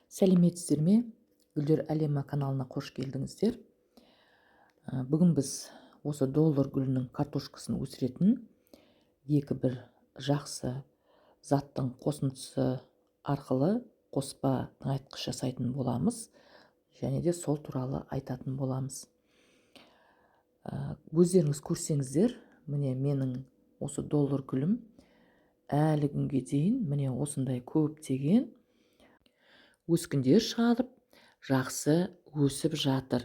Сәлеметсіздер ме? Гүлдер әлемі каналына қош келдіңіздер. Бүгін біз осы доллар гүлінің картошкасын өсіретін екі бір жақсы заттың қосындысы арқылы қоспа тыңайтқыш жасайтын боламыз, және де сол туралы айтатын боламыз. Өздеріңіз көрсеңіздер, міне менің осы доллар гүлім әлі күнге дейін міне осындай көптеген өскіндер шығарып, жақсы өсіп жатыр.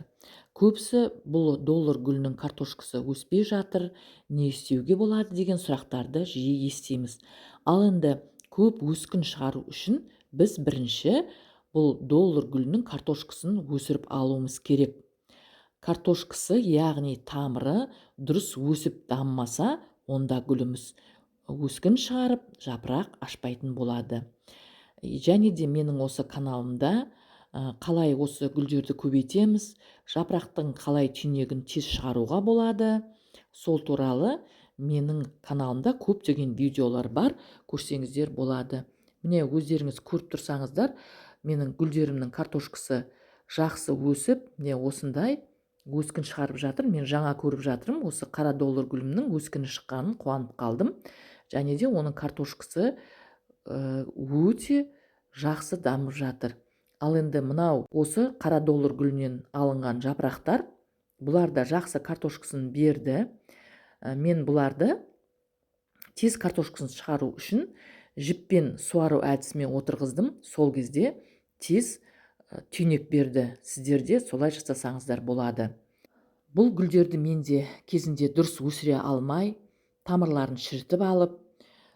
Көбісі бұл доллар гүлінің картошкасы өспей жатыр, не істеуге болады деген сұрақтарды жиі естиміз. Ал енді көп өскін шығару үшін біз бірінші бұл доллар гүлінің картошкасын өсіріп алуымыз керек. Картошкасы, яғни тамыры дұрыс өсіп дамымаса, онда гүліміз өскін шығарып, жапырақ ашпайтын болады. Және де менің осы каналымда қалай осы гүлдерді көбейтеміз, жапырақтың қалай түйнегін тез шығаруға болады, сол туралы менің каналымда көптеген видеолар бар, көрсеңіздер болады. Міне өздеріңіз көріп тұрсаңыздар, менің гүлдерімнің картошкасы жақсы өсіп, міне осындай өскін шығарып жатыр. Мен жаңа көріп жатырмын, осы қара доллар гүлімнің өскіні шыққанын қуанып қалдым. Және де оның картошкасы өте жақсы дамып жатыр. Ал енді мынау осы қара доллар гүлінен алынған жапырақтар, бұлар да жақсы картошкасын берді. Мен бұларды тез картошкасын шығару үшін жіппен суару әдісімен отырғыздым. Сол кезде тез түйнек берді. Сіздер де солай жасасаңыздар болады. Бұл гүлдерді менде кезінде дұрыс өсіре алмай, тамырларын шірітіп алып,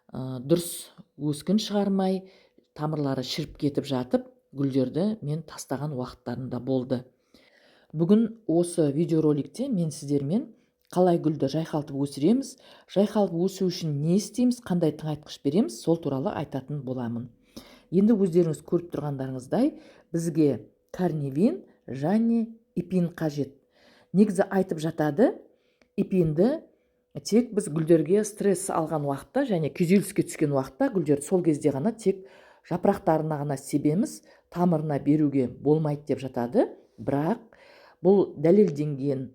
дұрыс өскін шығармай, тамырлары шіріп кетіп жатып, гүлдерді мен тастаған уақыттарында болды. Бүгін осы видеороликте мен сіздермен қалай гүлді жайқалтып өсіреміз, жайқалтып өсу үшін не істейміз, қандай тыңайтқыш береміз, сол туралы айтатын боламын. Енді өздеріңіз көріп тұрғандарыңыздай, бізге карневин және ипин қажет. Негізі айтып жатады, ипинді тек біз гүлдерге стресс алған уақытта және күйзеліске түскен уақытта гүлдерді сол кезде ғана тек жапырақтарына ғана себеміз, тамырына беруге болмайды деп жатады. Бірақ бұл дәлелденген,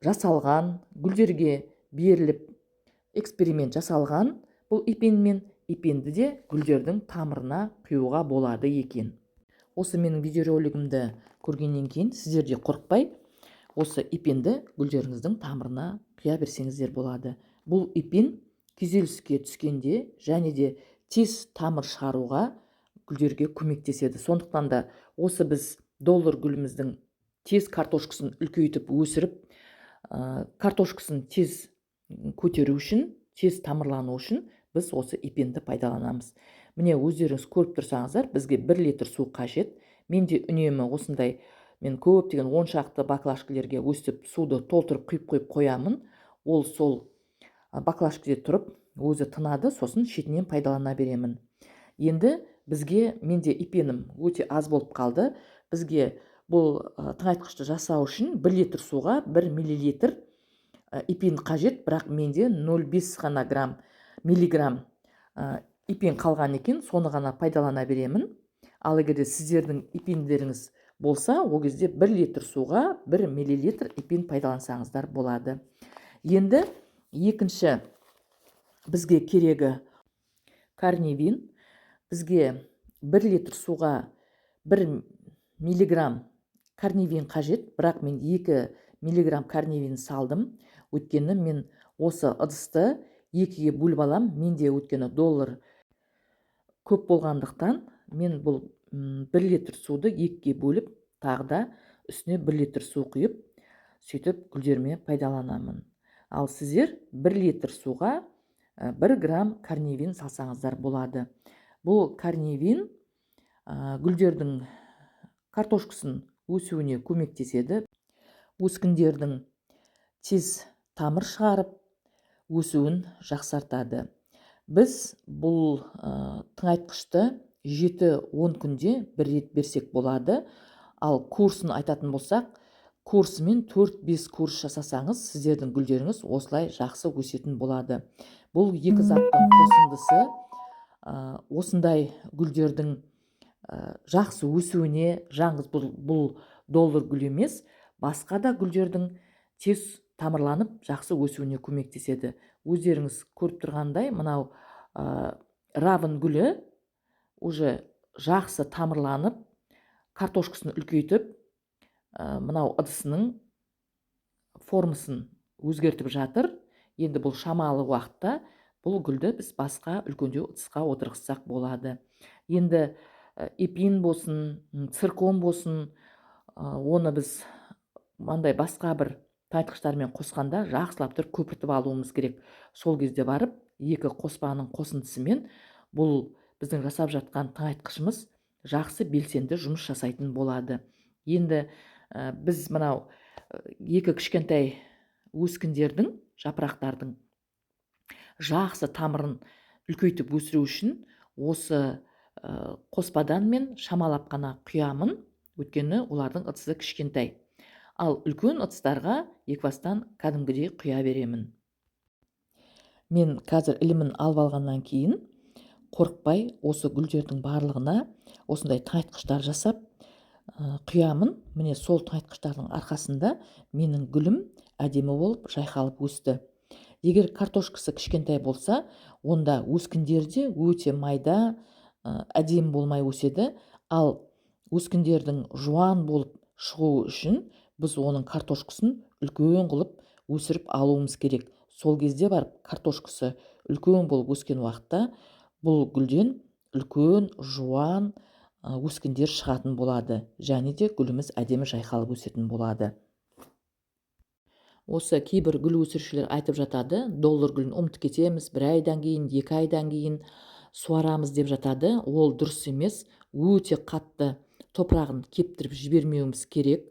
жасалған, гүлдерге беріліп эксперимент жасалған бұл ипинмен. Ипинді де гүлдердің тамырына құюға болады екен. Осы менің видеоролигімді көргеннен кейін сіздер де қорықпай осы ипинді гүлдеріңіздің тамырына құя берсеңіздер болады. Бұл ипин күйзеліске түскенде және де тез тамыр шығаруға гүлдерге көмектеседі. Сондықтан да осы біз доллар гүліміздің тез картошкасын үлкейтіп өсіріп, картошкасын тез көтеру үшін, тез тамырлану үшін біз осы ипинді пайдаланамыз. Міне өздеріңіз көріп тұрсаңыздар, бізге 1 литр су қажет. Менде үнемі осындай, мен көптеген 10 шақты баклажкілерге өстіп суды толтырып құйып қоямын. Ол сол баклажкіде тұрып, өзі тынады, сосын шетінен пайдалана беремін. Енді бізге, менде ипенім өте аз болып қалды. Бізге бұл тыңайтқышты жасау үшін 1 литр суға 1 миллилитр ипин қажет, бірақ менде 0,5 ғана миллиграмм ипин қалған екен, соны ғана пайдалана беремін. Ал егер сіздердің ипиндеріңіз болса, ол кезде 1 литр суға 1 миллилитр ипин пайдалансаңыздар болады. Енді екінші бізге керегі карневин. Бізге 1 литр суға 1 миллиграмм карневин қажет, бірақ мен 2 миллиграмм карневин салдым. Өйткені мен осы ыдысты 2-ге бөліп алам. Менде өйткені доллар көп болғандықтан, мен бұл 1 литр суды 2-ге бөліп, тағы да үстіне 1 литр су құйып, сөйтіп гүлдеріме пайдаланамын. Ал сіздер 1 литр суға 1 грамм карневин салсаңыздар болады. Бұл карневин гүлдердің картошкасын өсуіне көмектеседі. Өскіндердің тез тамыр шығарып, өсуін жақсартады. Біз бұл тыңайтқышты 7-10 күнде бір рет берсек болады. Ал курсын айтатын болсақ, курсымен 4-5 курс жасасаңыз, сіздердің гүлдеріңіз осылай жақсы өсетін болады. Бұл екі заттың қосындысы осындай гүлдердің жақсы өсуіне жаңғыз бұл доллар гүл емес, басқа да гүлдердің тез тамырланып жақсы өсуіне көмектеседі. Өздеріңіз көріп тұрғандай, мынау равын гүлі уже жақсы тамырланып, картошкасын үлкейтіп, мынау ыдысының формасын өзгертіп жатыр. Енді бұл шамалы уақытта бұл гүлді біз басқа үлкендеу ыдысқа отырғызсақ болады. Енді эпин болсын, циркон болсын, оны біз мандай басқа бір тыңайтқыштармен қосқанда жақсылап тұрып көпіртіп алуымыз керек. Сол кезде барып, екі қоспаның қосындысымен бұл біздің жасап жатқан тыңайтқышымыз жақсы белсенді жұмыс жасайтын болады. Енді біз мынау екі кішкентай өскіндердің, жапырақтардың жақсы тамырын үлкейтіп өсіру үшін осы қоспадан мен шамалап қана құямын, өйткені олардың ыдысы кішкентай. Ал үлкен ыдыстарға екі бастан кәдімгідей құя беремін. Мен қазір ілімін алып алғаннан кейін қорықпай осы гүлдердің барлығына осындай тыңайтқыштар жасап құямын. Міне сол тыңайтқыштардың арқасында менің гүлім әдемі болып жайқалып өсті. Егер картошкасы кішкентай болса, онда өскіндерде өте майда, әдемі болмай өседі. Ал өскіндердің жуан болып шығуы үшін біз оның картошкасын үлкен қылып өсіріп алуымыз керек. Сол кезде барып картошкасы үлкен болып өскен уақытта бұл гүлден үлкен, жуан өскіндер шығатын болады. Және де гүліміз әдемі жайқалып өсетін болады. Осы кейбір гүл өсірушілер айтып жатады, доллар гүлін ұмытып кетеміз, 1 айдан кейін, 2 айдан кейін суарамыз деп жатады. Ол дұрыс емес. Өте қатты топырағын кептіріп жібермеуіміз керек.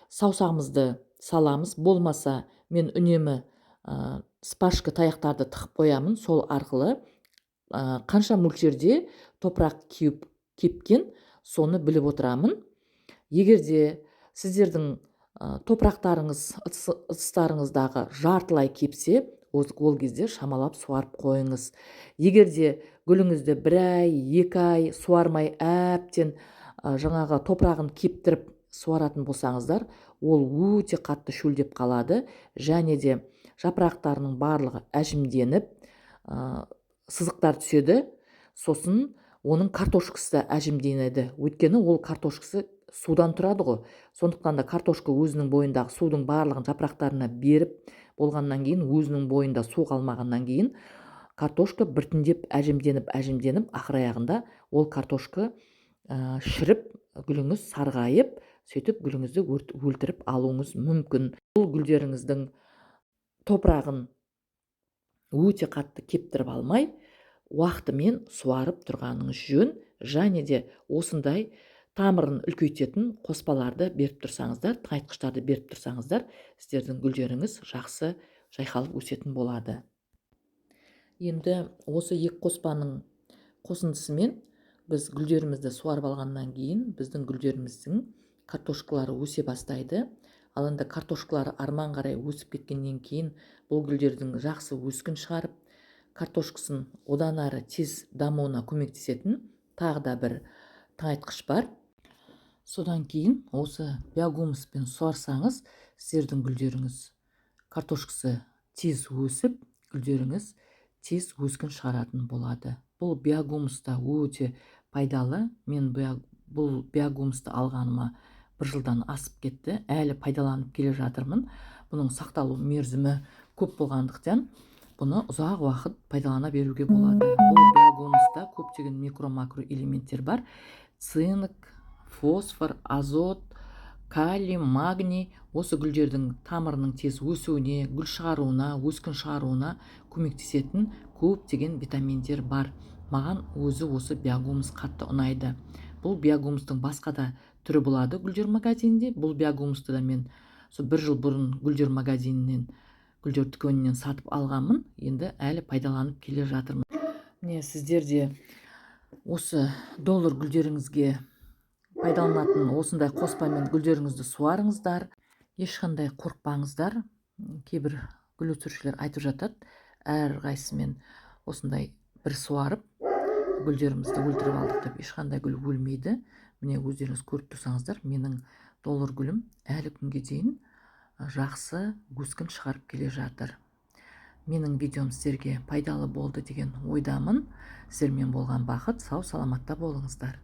Саусағымызды саламыз, болмаса мен үнемі спашка таяқтарды тығып қоямын. Сол арқылы қанша мөлшерде топырақ кепкен, соны біліп отырамын. Егерде сіздердің топырақтарыңыз, ыдыстарыңыздағы жартылай кепсе, ол кезде шамалап суарып қойыңыз. Егерде гүліңізді 1 ай, 2 ай суармай әптен жаңағы топырағын кептіріп суаратын болсаңыздар, ол өте қатты шөлдеп қалады. Және де жапырақтарының барлығы әжімденіп, сызықтар түседі. Сосын оның картошкасы әжімденеді. Өйткені ол картошкасы судан тұрады ғой. Сондықтан да картошка өзінің бойындағы судың барлығын жапырақтарына беріп болғаннан кейін, өзінің бойында су қалмағаннан кейін, картошка біртіндеп әжімденіп, ақыр аяғында ол картошка шіріп, гүліңіз сарғайып, сөйтіп гүліңізді өлтіріп алуыңыз мүмкін. Бұл гүлдеріңіздің топырағын өте қатты кептіріп алмай, уақытымен суарып тұрғаныңыз жөн. Және де осындай тамырын үлкейтетін қоспаларды беріп тұрсаңыздар, тыңайтқыштарды беріп тұрсаңыздар, сіздердің гүлдеріңіз жақсы жайқалып өсетін болады. Енді осы екі қоспаның қосындысымен біз гүлдерімізді суарып алғаннан кейін, біздің гүлдеріміздің картошкалары өсе бастайды. Ал енді картошкалары арман қарай өсіп кеткеннен кейін, бұл гүлдердің жақсы өскін шығарып, картошкасын одан ары тез дамуына көмектесетін тағы да бір тыңайтқыш бар. Содан кейін осы биогумуспен суарсаңыз, сіздердің гүлдеріңіз картошкасы тез өсіп, гүлдеріңіз тез өскін шығаратын болады. Бұл биогумуста өте пайдалы. Мен бұл биогумусты алғаныма 1 жылдан асып кетті. Әлі пайдаланып келе жатырмын. Бұның сақталу мерзімі көп болғандықтан, бұны ұзақ уақыт пайдалана беруге болады. Бұл биогумуста көптеген микро-макро элементтер бар. Цинк, фосфор, азот, калий, магний. Осы гүлдердің тамырының тез өсуіне, гүл шығаруына, өскін шығаруына көмектесетін көптеген витаминдер бар. Маған өзі осы биогумус қатты ұнайды. Бұл биогумустың басқа да түрі болады гүлдер магазинінде. Бұл биогумусты да мен 1 жыл бұрын гүлдер магазинінен, гүлдер дүкенінен сатып алғанмын. Енді әлі пайдаланып келе жатырмын. Міне сіздер де осы доллар гүлдеріңізге пайдаланатын осындай қоспамен гүлдеріңізді суарыңыздар. Ешқандай қорықпаңыздар. Кейбір гүл өсірушілер айтып жатады, әрқайсымен осындай бір суарып, гүлдерімізді өлтіріп алдық деп ешқандай гүл өлмейді. Міне өздеріңіз көріп тұрсаңыздар, менің доллар гүлім әлі күнге дейін жақсы өскін шығарып келе жатыр. Менің видеом сіздерге пайдалы болды деген ойдамын. Сіздермен болған бақыт, сау саламатта болыңыздар.